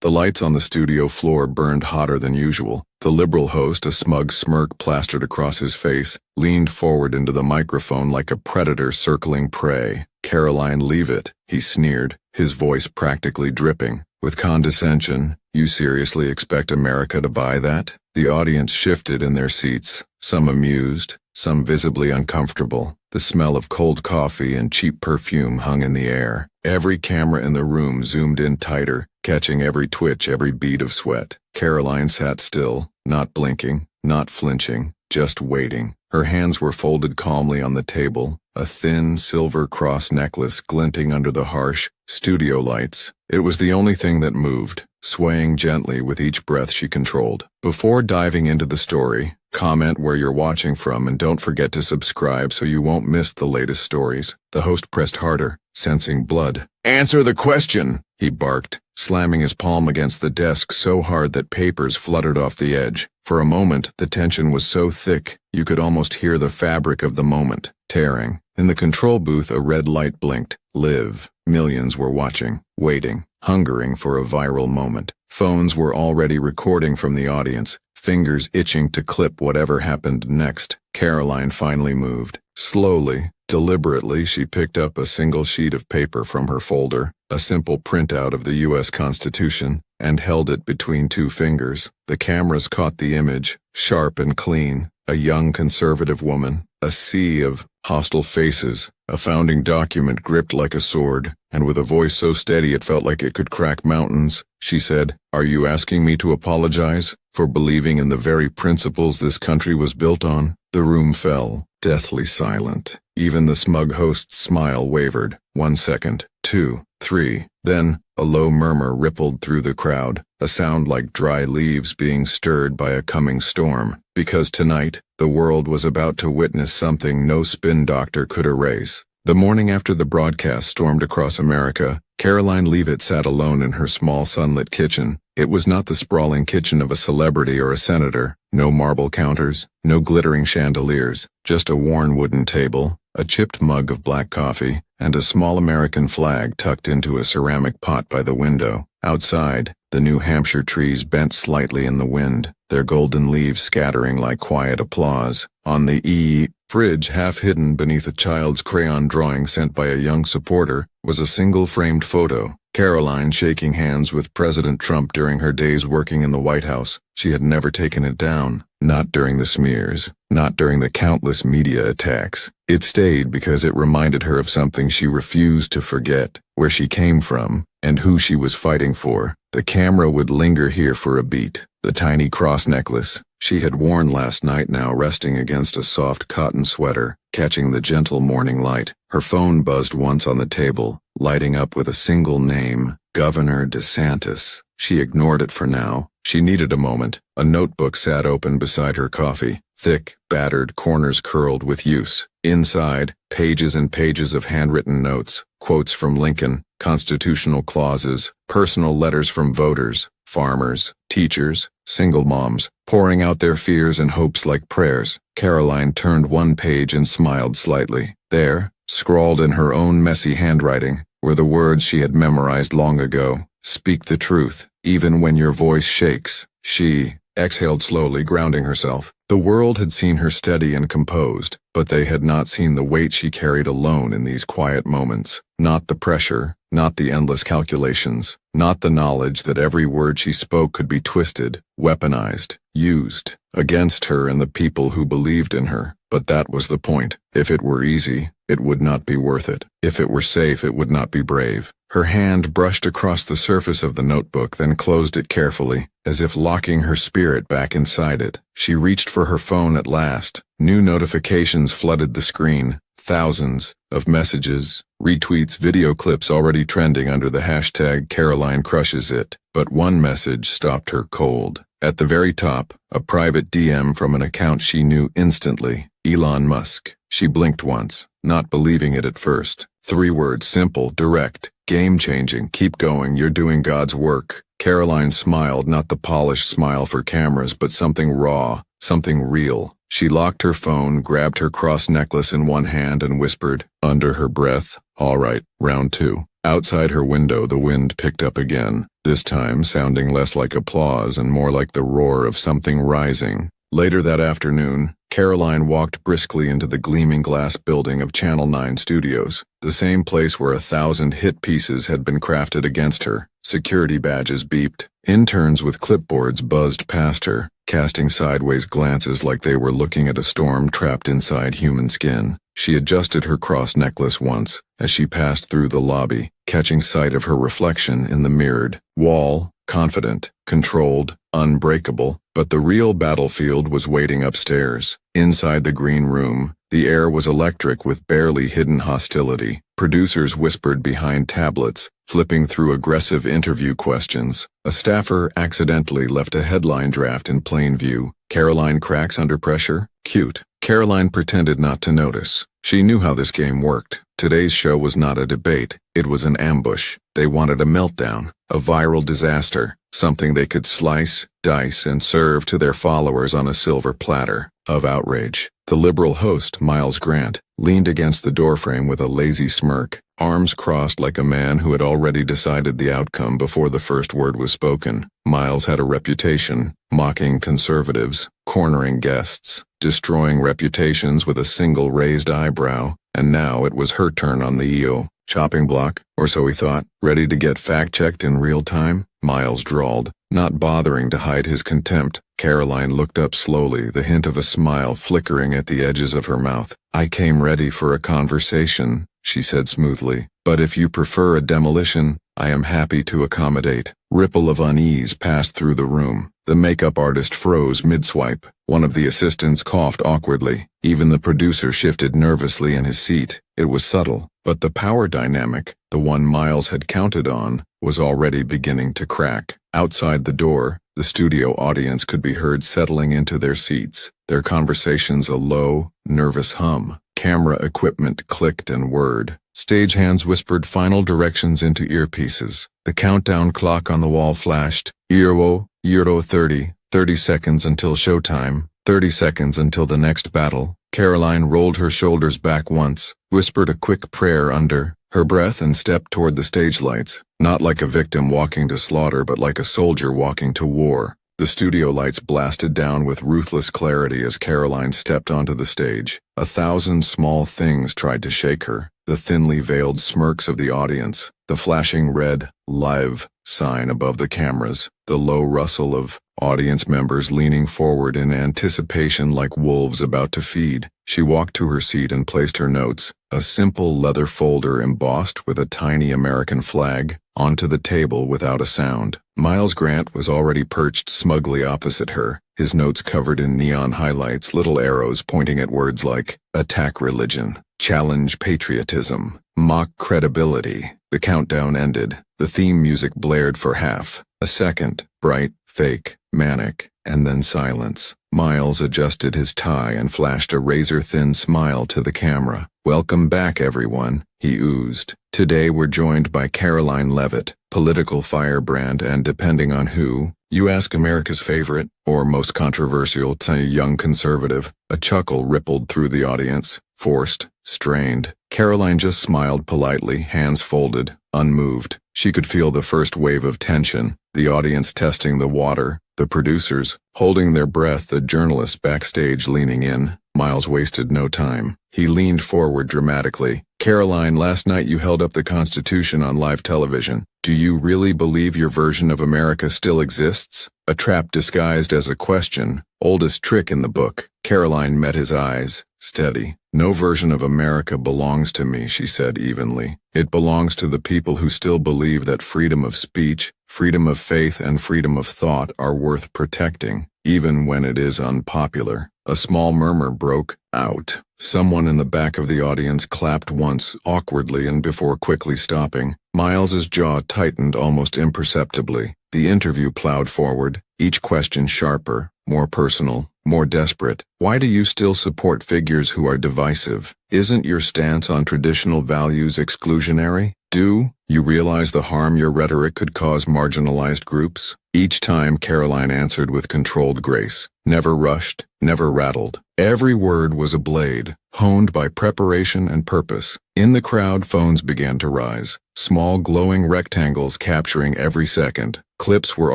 The lights on the studio floor burned hotter than usual. The Liberal host, a smug smirk plastered across his face, leaned forward into the microphone like a predator circling prey. "Karoline Leavitt," he sneered, his voice practically dripping with condescension. "You seriously expect America to buy that?" The audience shifted in their seats, some amused, some visibly uncomfortable. The smell of cold coffee and cheap perfume hung in the air. Every camera in the room zoomed in tighter, catching every twitch, every bead of sweat. Karoline sat still, not blinking, not flinching, just waiting. Her hands were folded calmly on the table, a thin silver cross necklace glinting under the harsh studio lights. It was the only thing that moved, swaying gently with each breath she controlled. Before diving into the story, comment where you're watching from and don't forget to subscribe so you won't miss the latest stories. The host pressed harder, sensing blood. "Answer the question," he barked, slamming his palm against the desk so hard that papers fluttered off the edge. For a moment, the tension was so thick, you could almost hear the fabric of the moment tearing. In the control booth, a red light blinked. Live. Millions were watching, waiting, hungering for a viral moment. Phones were already recording from the audience, fingers itching to clip whatever happened next. Karoline finally moved. Slowly, deliberately, she picked up a single sheet of paper from her folder, a simple printout of the U.S. Constitution, and held it between two fingers. The cameras caught the image, sharp and clean, a young conservative woman, a sea of hostile faces, a founding document gripped like a sword, and with a voice so steady it felt like it could crack mountains, she said, "Are you asking me to apologize for believing in the very principles this country was built on?" The room fell, deathly silent. Even the smug host's smile wavered. 1 second, 2, 3. Then, a low murmur rippled through the crowd, a sound like dry leaves being stirred by a coming storm. Because tonight, the world was about to witness something no spin doctor could erase. The morning after the broadcast stormed across America, Karoline Leavitt sat alone in her small sunlit kitchen. It was not the sprawling kitchen of a celebrity or a senator. No marble counters, no glittering chandeliers, just a worn wooden table, a chipped mug of black coffee, and a small American flag tucked into a ceramic pot by the window. Outside, the New Hampshire trees bent slightly in the wind, their golden leaves scattering like quiet applause. On the fridge, half hidden beneath a child's crayon drawing sent by a young supporter, was a single framed photo. Karoline shaking hands with President Trump during her days working in the White House. She had never taken it down. Not during the smears. Not during the countless media attacks. It stayed because it reminded her of something she refused to forget, where she came from, and who she was fighting for. The camera would linger here for a beat. The tiny cross necklace she had worn last night now resting against a soft cotton sweater, catching the gentle morning light. Her phone buzzed once on the table, lighting up with a single name, Governor DeSantis. She ignored it for now. She needed a moment. A notebook sat open beside her coffee, thick, battered, corners curled with use. Inside, pages and pages of handwritten notes, quotes from Lincoln, constitutional clauses, personal letters from voters, farmers, teachers, single moms, pouring out their fears and hopes like prayers. Karoline turned one page and smiled slightly. There, scrawled in her own messy handwriting, were the words she had memorized long ago. "Speak the truth, even when your voice shakes." She exhaled slowly, grounding herself. The world had seen her steady and composed, but they had not seen the weight she carried alone in these quiet moments. Not the pressure, not the endless calculations, not the knowledge that every word she spoke could be twisted, weaponized, used against her and the people who believed in her. But that was the point. If it were easy, it would not be worth it. If it were safe, it would not be brave. Her hand brushed across the surface of the notebook, then closed it carefully, as if locking her spirit back inside it. She reached for her phone at last. New notifications flooded the screen. Thousands of messages, retweets, video clips already trending under the hashtag Karoline Crushes It. But one message stopped her cold. At the very top, a private DM from an account she knew instantly. Elon Musk. She blinked once, not believing it at first. 3 words, simple, direct, game-changing, keep going, you're doing God's work. Karoline smiled, not the polished smile for cameras, but something raw, something real. She locked her phone, grabbed her cross necklace in one hand and whispered, under her breath, "All right, round 2. Outside her window, the wind picked up again. this time sounding less like applause and more like the roar of something rising. Later that afternoon, Karoline walked briskly into the gleaming glass building of Channel 9 Studios, the same place where 1,000 hit pieces had been crafted against her. Security badges beeped. Interns with clipboards buzzed past her, casting sideways glances like they were looking at a storm trapped inside human skin. She adjusted her cross necklace once as she passed through the lobby, catching sight of her reflection in the mirrored wall, confident, controlled, unbreakable. But the real battlefield was waiting upstairs. Inside the green room, the air was electric with barely hidden hostility. Producers whispered behind tablets, flipping through aggressive interview questions. A staffer accidentally left a headline draft in plain view. Karoline cracks under pressure? Cute. Karoline pretended not to notice. She knew how this game worked. Today's show was not a debate. It was an ambush. They wanted a meltdown, a viral disaster, something they could slice, dice, and serve to their followers on a silver platter of outrage. The liberal host, Miles Grant, leaned against the doorframe with a lazy smirk, arms crossed like a man who had already decided the outcome before the first word was spoken. Miles had a reputation, mocking conservatives, cornering guests, destroying reputations with a single raised eyebrow, and now it was her turn on the chopping block, or so he thought. Ready to get fact-checked in real time? Miles drawled, not bothering to hide his contempt. Karoline looked up slowly, the hint of a smile flickering at the edges of her mouth. "I came ready for a conversation," she said smoothly. "But if you prefer a demolition, I am happy to accommodate." Ripple of unease passed through the room. The makeup artist froze mid-swipe. One of the assistants coughed awkwardly. Even the producer shifted nervously in his seat. It was subtle, but the power dynamic, the one Miles had counted on, was already beginning to crack. Outside the door, the studio audience could be heard settling into their seats, their conversations a low, nervous hum. Camera equipment clicked and whirred. Stagehands whispered final directions into earpieces. The countdown clock on the wall flashed. Euro 30, 30 seconds until showtime, 30 seconds until the next battle. Karoline rolled her shoulders back once, whispered a quick prayer under her breath and stepped toward the stage lights, not like a victim walking to slaughter but like a soldier walking to war. The studio lights blasted down with ruthless clarity as Karoline stepped onto the stage. 1,000 small things tried to shake her. The thinly veiled smirks of the audience, the flashing red, live sign above the cameras, the low rustle of audience members leaning forward in anticipation like wolves about to feed. She walked to her seat and placed her notes, a simple leather folder embossed with a tiny American flag, onto the table without a sound. Miles Grant was already perched smugly opposite her, his notes covered in neon highlights, little arrows pointing at words like attack religion, challenge patriotism, mock credibility. The countdown ended. The theme music blared for half a second, bright, fake, manic, and then silence. Miles adjusted his tie and flashed a razor-thin smile to the camera. "Welcome back, everyone," he oozed. "Today we're joined by Karoline Leavitt, political firebrand and, depending on who you ask, America's favorite, or most controversial, young conservative." A chuckle rippled through the audience, forced, strained. Karoline just smiled politely, hands folded, unmoved. She could feel the first wave of tension, the audience testing the water, the producers holding their breath, the journalists backstage leaning in. Miles wasted no time. He leaned forward dramatically. "Karoline, last night you held up the Constitution on live television. Do you really believe your version of America still exists?" A trap disguised as a question, oldest trick in the book. Karoline met his eyes, steady. "No version of America belongs to me," she said evenly. "It belongs to the people who still believe that freedom of speech, freedom of faith, and freedom of thought are worth protecting, even when it is unpopular." A small murmur broke out. Someone in the back of the audience clapped once, awkwardly, and before quickly stopping. Miles's jaw tightened almost imperceptibly. The interview plowed forward, each question sharper, more personal, more desperate. "Why do you still support figures who are divisive? Isn't your stance on traditional values exclusionary? Do you realize the harm your rhetoric could cause marginalized groups?" Each time Karoline answered with controlled grace, never rushed, never rattled. Every word was a blade, honed by preparation and purpose. In the crowd, phones began to rise. small glowing rectangles capturing every second. Clips were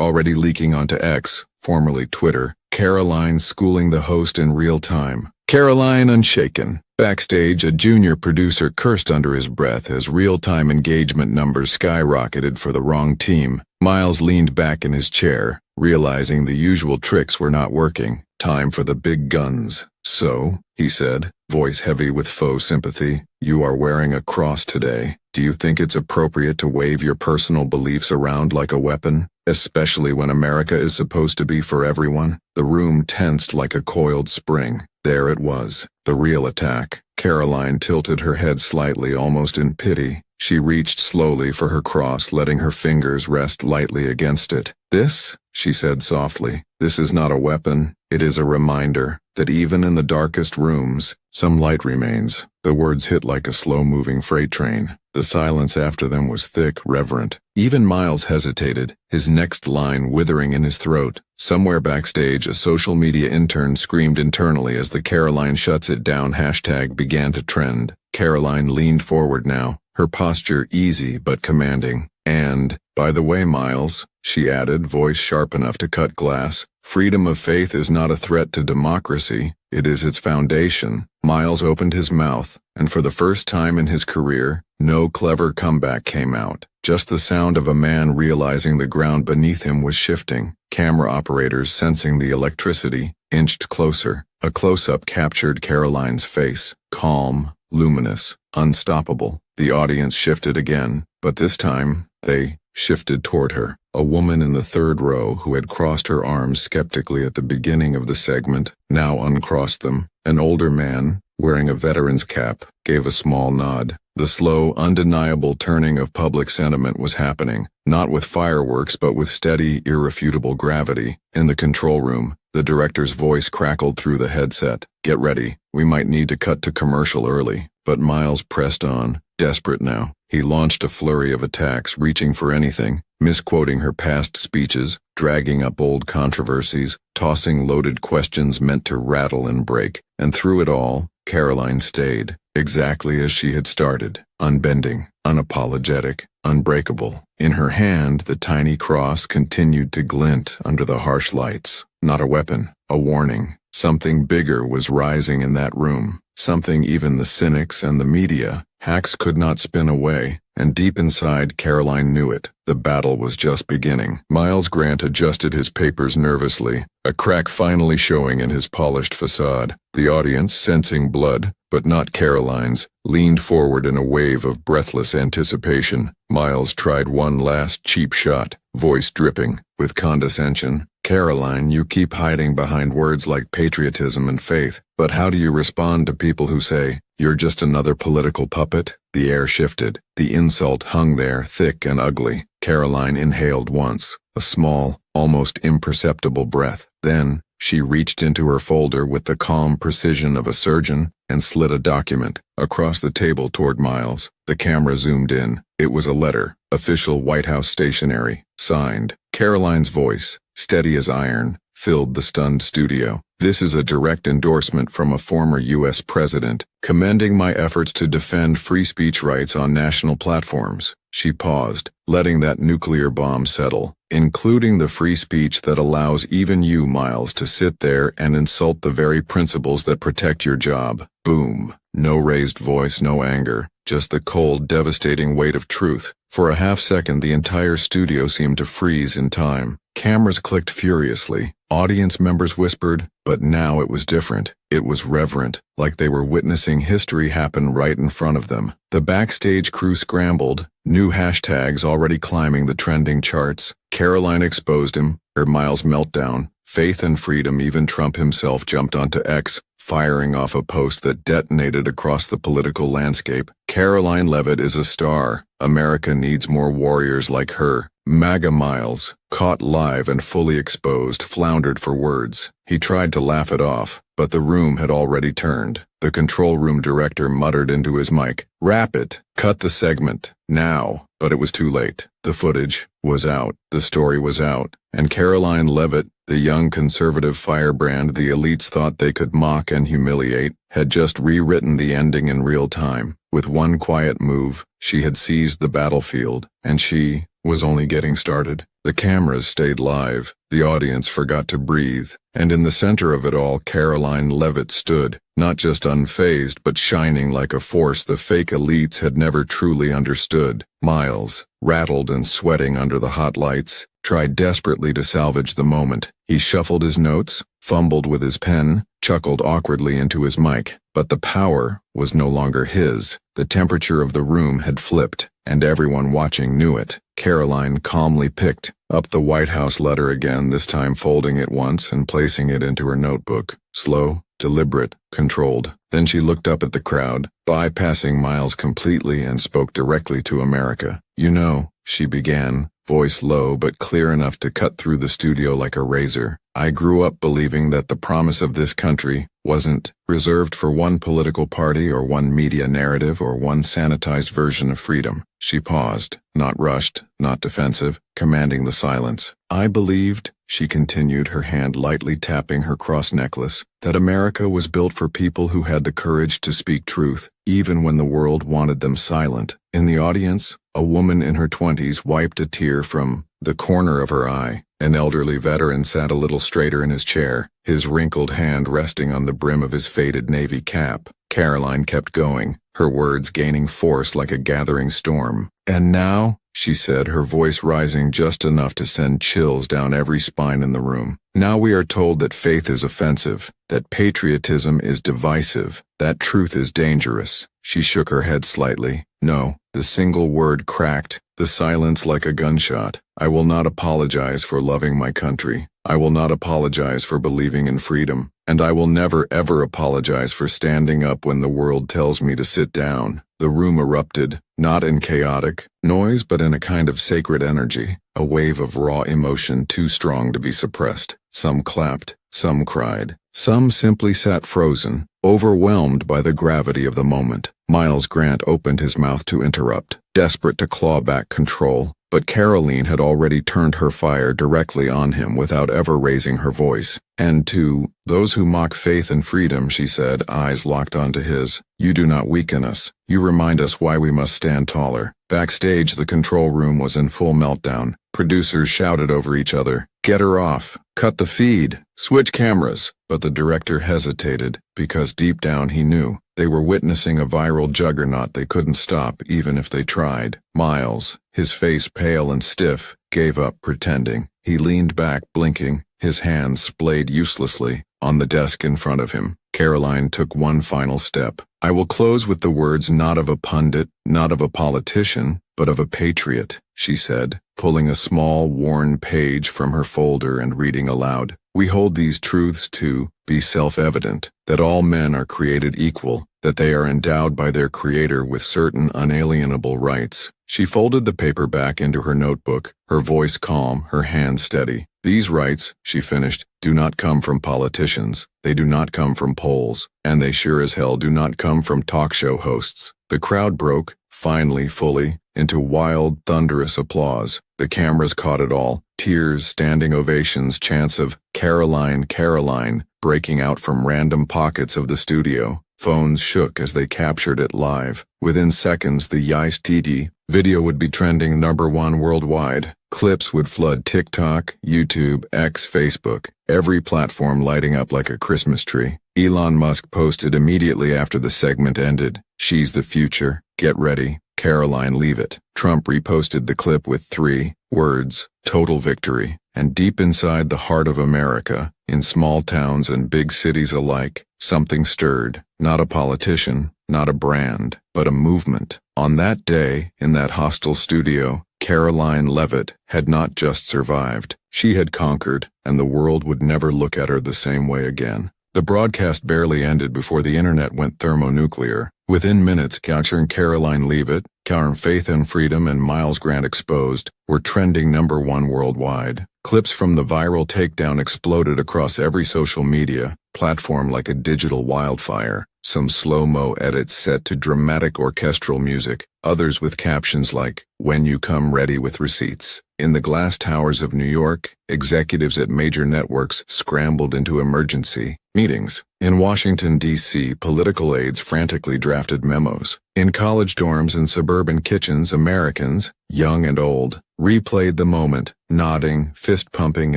already leaking onto X, formerly Twitter. Karoline schooling the host in real time. Karoline unshaken. Backstage, a junior producer cursed under his breath as real-time engagement numbers skyrocketed for the wrong team. Miles leaned back in his chair, realizing the usual tricks were not working. Time for the big guns. So, he said, voice heavy with faux sympathy, you are wearing a cross today. Do you think it's appropriate to wave your personal beliefs around like a weapon? Especially when America is supposed to be for everyone? The room tensed like a coiled spring. There it was, the real attack. Karoline tilted her head slightly, almost in pity. She reached slowly for her cross, letting her fingers rest lightly against it. This, she said softly, this is not a weapon. It is a reminder that even in the darkest rooms, some light remains. The words hit like a slow-moving freight train. The silence after them was thick, reverent. Even Miles hesitated, his next line withering in his throat. Somewhere backstage, a social media intern screamed internally as the Karoline shuts it down hashtag began to trend. Karoline leaned forward now, her posture easy but commanding. And, by the way, Miles, she added, voice sharp enough to cut glass, freedom of faith is not a threat to democracy, it is its foundation. Miles opened his mouth, and for the first time in his career, no clever comeback came out. Just the sound of a man realizing the ground beneath him was shifting. Camera operators, sensing the electricity, inched closer. A close-up captured Karoline's face, calm, luminous, unstoppable. The audience shifted again, but this time, they shifted toward her. A woman in the third row who had crossed her arms skeptically at the beginning of the segment, now uncrossed them. An older man, wearing a veteran's cap, gave a small nod. The slow, undeniable turning of public sentiment was happening, not with fireworks but with steady, irrefutable gravity. In the control room, the director's voice crackled through the headset. Get ready, we might need to cut to commercial early. But Miles pressed on, desperate now. He launched a flurry of attacks, reaching for anything, misquoting her past speeches, dragging up old controversies, tossing loaded questions meant to rattle and break. And through it all, Karoline stayed, exactly as she had started, unbending, unapologetic, unbreakable. In her hand, the tiny cross continued to glint under the harsh lights. Not a weapon, a warning. Something bigger was rising in that room. Something even the cynics and the media, hacks could not spin away, and deep inside Karoline knew it. The battle was just beginning. Miles Grant adjusted his papers nervously, a crack finally showing in his polished facade. The audience, sensing blood, but not Karoline's, leaned forward in a wave of breathless anticipation. Miles tried one last cheap shot, voice dripping with condescension. Karoline, you keep hiding behind words like patriotism and faith, but how do you respond to people who say, you're just another political puppet? The air shifted. The insult hung there, thick and ugly. Karoline inhaled once, a small, almost imperceptible breath. Then, she reached into her folder with the calm precision of a surgeon and slid a document across the table toward Miles. The camera zoomed in. It was a letter, official White House stationery, signed. Karoline's voice, steady as iron, filled the stunned studio. This is a direct endorsement from a former U.S. president, commending my efforts to defend free speech rights on national platforms. She paused, letting that nuclear bomb settle, including the free speech that allows even you, Miles, to sit there and insult the very principles that protect your job. Boom. No raised voice, no anger, just the cold, devastating weight of truth. For a half-second, the entire studio seemed to freeze in time. Cameras clicked furiously. Audience members whispered, but now it was different. It was reverent, like they were witnessing history happen right in front of them. The backstage crew scrambled, new hashtags already climbing the trending charts. Karoline exposed him, her Miles meltdown, faith and freedom. Even Trump himself jumped onto X, firing off a post that detonated across the political landscape. Karoline Leavitt is a star. America needs more warriors like her. MAGA Miles, caught live and fully exposed, floundered for words. He tried to laugh it off, but the room had already turned. The control room director muttered into his mic, "Wrap it. Cut the segment. Now." But it was too late. The footage was out. The story was out. And Karoline Leavitt The young conservative firebrand the elites thought they could mock and humiliate had just rewritten the ending in real time. With one quiet move, she had seized the battlefield, and she was only getting started. The cameras stayed live, the audience forgot to breathe, and in the center of it all Karoline Leavitt stood, not just unfazed but shining like a force the fake elites had never truly understood. Miles, rattled and sweating under the hot lights, tried desperately to salvage the moment. He shuffled his notes, fumbled with his pen, chuckled awkwardly into his mic, but the power was no longer his. The temperature of the room had flipped, and everyone watching knew it. Karoline calmly picked up the White House letter again, this time folding it once and placing it into her notebook. Slow, deliberate, controlled. Then she looked up at the crowd, bypassing Miles completely, and spoke directly to America. "You know," she began, voice low but clear enough to cut through the studio like a razor, "I grew up believing that the promise of this country wasn't reserved for one political party or one media narrative or one sanitized version of freedom." She paused, not rushed, not defensive, commanding the silence. "I believed," she continued, her hand lightly tapping her cross necklace, "that America was built for people who had the courage to speak truth, even when the world wanted them silent." In the audience, a woman in her 20s wiped a tear from the corner of her eye. An elderly veteran sat a little straighter in his chair, his wrinkled hand resting on the brim of his faded navy cap. Karoline kept going, her words gaining force like a gathering storm. "And now," she said, her voice rising just enough to send chills down every spine in the room, "now we are told that faith is offensive, that patriotism is divisive, that truth is dangerous." She shook her head slightly. "No." The single word cracked, the silence like a gunshot. "I will not apologize for loving my country. I will not apologize for believing in freedom. And I will never ever apologize for standing up when the world tells me to sit down." The room erupted, not in chaotic noise but in a kind of sacred energy, a wave of raw emotion too strong to be suppressed. Some clapped, some cried, some simply sat frozen, overwhelmed by the gravity of the moment. Miles Grant opened his mouth to interrupt, desperate to claw back control, but Karoline had already turned her fire directly on him without ever raising her voice. "And to those who mock faith and freedom," she said, eyes locked onto his, "you do not weaken us. You remind us why we must stand taller." Backstage, the control room was in full meltdown. Producers shouted over each other, "Get her off! Cut the feed! Switch cameras!" But the director hesitated, because deep down he knew they were witnessing a viral juggernaut they couldn't stop even if they tried. Miles, his face pale and stiff, gave up pretending. He leaned back, blinking, his hands splayed uselessly on the desk in front of him. Karoline took one final step. "I will close with the words not of a pundit, not of a politician, but of a patriot," she said, pulling a small, worn page from her folder and reading aloud. "We hold these truths to be self-evident, that all men are created equal, that they are endowed by their Creator with certain unalienable rights." She folded the paper back into her notebook, her voice calm, her hand steady. "These rights," she finished, "do not come from politicians, they do not come from polls, and they sure as hell do not come from talk show hosts." The crowd broke, finally, fully, into wild, thunderous applause. The cameras caught it all. Tears, standing ovations, chants of "Karoline, Karoline," breaking out from random pockets of the studio. Phones shook as they captured it live. Within seconds, the Yice TD video would be trending #1 worldwide. Clips would flood TikTok, YouTube, X, Facebook, every platform lighting up like a Christmas tree. Elon Musk posted immediately after the segment ended, "She's the future. Get ready. Karoline Leavitt." Trump reposted the clip with 3 words, "Total victory." And deep inside the heart of America, in small towns and big cities alike, something stirred. Not a politician, not a brand, but a movement. On that day, in that hostile studio, Karoline Leavitt had not just survived. She had conquered, and the world would never look at her the same way again. The broadcast barely ended before the internet went thermonuclear. Within minutes, capturing Karoline Leavitt, Count Faith and Freedom, and Miles Grant Exposed were trending #1 worldwide. Clips from the viral takedown exploded across every social media platform like a digital wildfire. Some slow-mo edits set to dramatic orchestral music, others with captions like, "When you come ready with receipts." In the glass towers of New York, executives at major networks scrambled into emergency meetings. In Washington, D.C., political aides frantically drafted memos. In college dorms and suburban kitchens, Americans, young and old, replayed the moment, nodding, fist-pumping,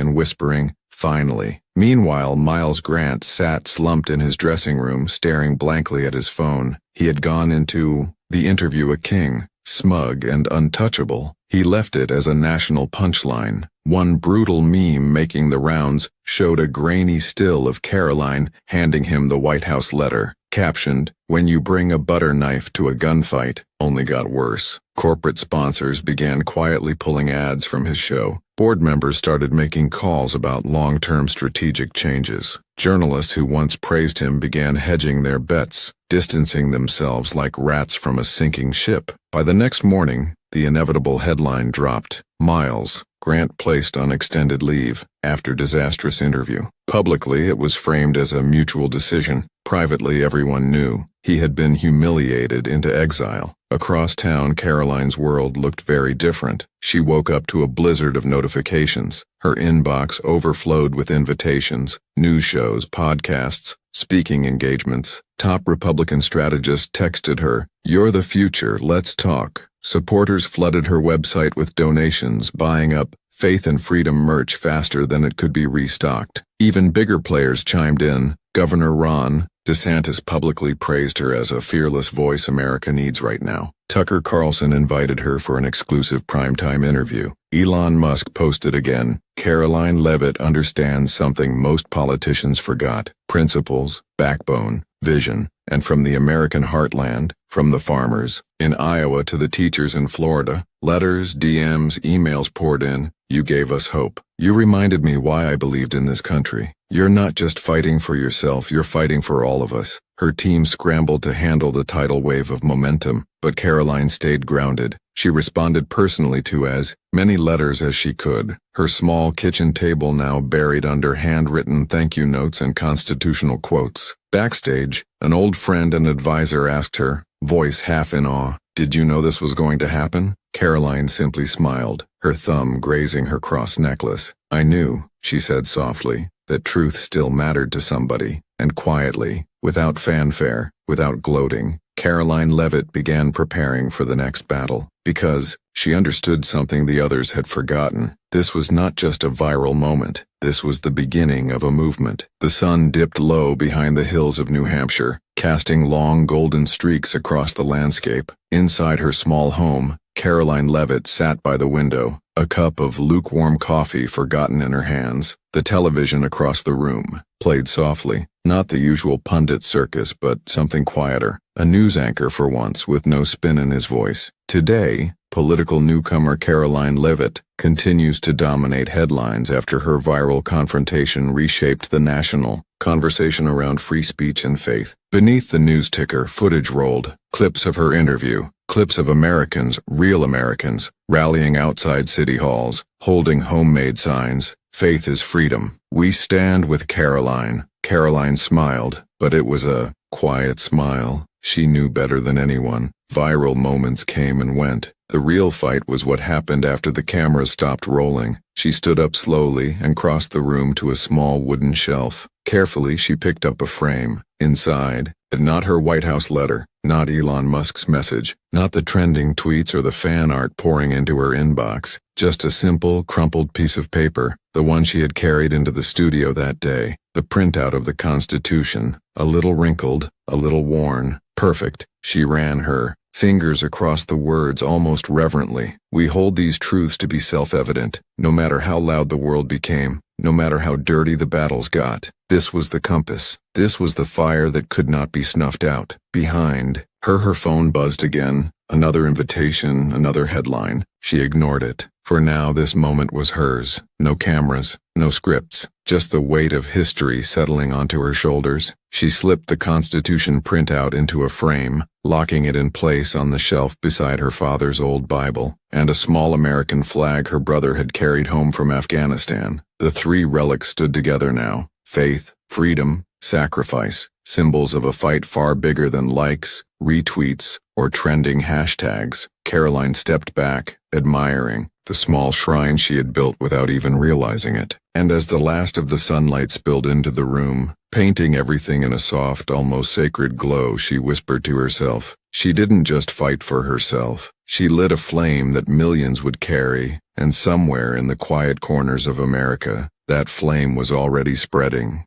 and whispering, "Finally." Meanwhile, Miles Grant sat slumped in his dressing room, staring blankly at his phone. He had gone into the interview a king, smug and untouchable. He left it as a national punchline. One brutal meme making the rounds showed a grainy still of Karoline handing him the White House letter, captioned, "When you bring a butter knife to a gunfight," only got worse. Corporate sponsors began quietly pulling ads from his show. Board members started making calls about long-term strategic changes. Journalists who once praised him began hedging their bets, distancing themselves like rats from a sinking ship. By the next morning, the inevitable headline dropped: Miles Grant placed on extended leave after disastrous interview. Publicly, it was framed as a mutual decision. Privately, everyone knew he had been humiliated into exile. Across town, Karoline's world looked very different. She woke up to a blizzard of notifications. Her inbox overflowed with invitations, news shows, podcasts, speaking engagements. Top Republican strategists texted her, "You're the future, let's talk." Supporters flooded her website with donations, buying up Faith and Freedom merch faster than it could be restocked. Even bigger players chimed in. Governor Ron DeSantis publicly praised her as a fearless voice America needs right now. Tucker Carlson invited her for an exclusive primetime interview. Elon Musk posted again, "Karoline Leavitt understands something most politicians forgot: principles, backbone, vision, and from the American heartland, from the farmers in Iowa to the teachers in Florida, letters, DMs, emails poured in. You gave us hope. You reminded me why I believed in this country. You're not just fighting for yourself, you're fighting for all of us." Her team scrambled to handle the tidal wave of momentum, but Karoline stayed grounded. She responded personally to as many letters as she could, her small kitchen table now buried under handwritten thank you notes and constitutional quotes. Backstage, an old friend and advisor asked her, voice half in awe, "Did you know this was going to happen?" Karoline simply smiled, her thumb grazing her cross necklace. "I knew," she said softly, "that truth still mattered to somebody." And quietly, without fanfare, without gloating, Karoline Leavitt began preparing for the next battle. Because she understood something the others had forgotten. This was not just a viral moment. This was the beginning of a movement. The sun dipped low behind the hills of New Hampshire, casting long golden streaks across the landscape. Inside her small home, Karoline Leavitt sat by the window, a cup of lukewarm coffee forgotten in her hands. The television across the room played softly, not the usual pundit circus, but something quieter. A news anchor for once, with no spin in his voice. Today, political newcomer Karoline Leavitt continues to dominate headlines after her viral confrontation reshaped the national conversation around free speech and faith. Beneath the news ticker, footage rolled, clips of her interview, clips of Americans, real Americans, rallying outside city halls, holding homemade signs. "Faith is freedom. We stand with Karoline." Karoline smiled, but it was a quiet smile. She knew better than anyone. Viral moments came and went. The real fight was what happened after the cameras stopped rolling. She stood up slowly and crossed the room to a small wooden shelf. Carefully, she picked up a frame. Inside, not her White House letter, not Elon Musk's message, not the trending tweets or the fan art pouring into her inbox, just a simple, crumpled piece of paper, the one she had carried into the studio that day, the printout of the Constitution, a little wrinkled, a little worn, perfect. She ran her fingers across the words almost reverently. "We hold these truths to be self-evident, no matter how loud the world became, no matter how dirty the battles got." This was the compass. This was the fire that could not be snuffed out. Behind her phone buzzed again. Another invitation, another headline. She ignored it. For now, this moment was hers. No cameras, no scripts, just the weight of history settling onto her shoulders. She slipped the Constitution printout into a frame, locking it in place on the shelf beside her father's old Bible, and a small American flag her brother had carried home from Afghanistan. The three relics stood together now. Faith, freedom, sacrifice, symbols of a fight far bigger than likes, retweets, or trending hashtags. Karoline stepped back, admiring the small shrine she had built without even realizing it. And as the last of the sunlight spilled into the room, painting everything in a soft, almost sacred glow, she whispered to herself, she didn't just fight for herself. She lit a flame that millions would carry, and somewhere in the quiet corners of America, that flame was already spreading.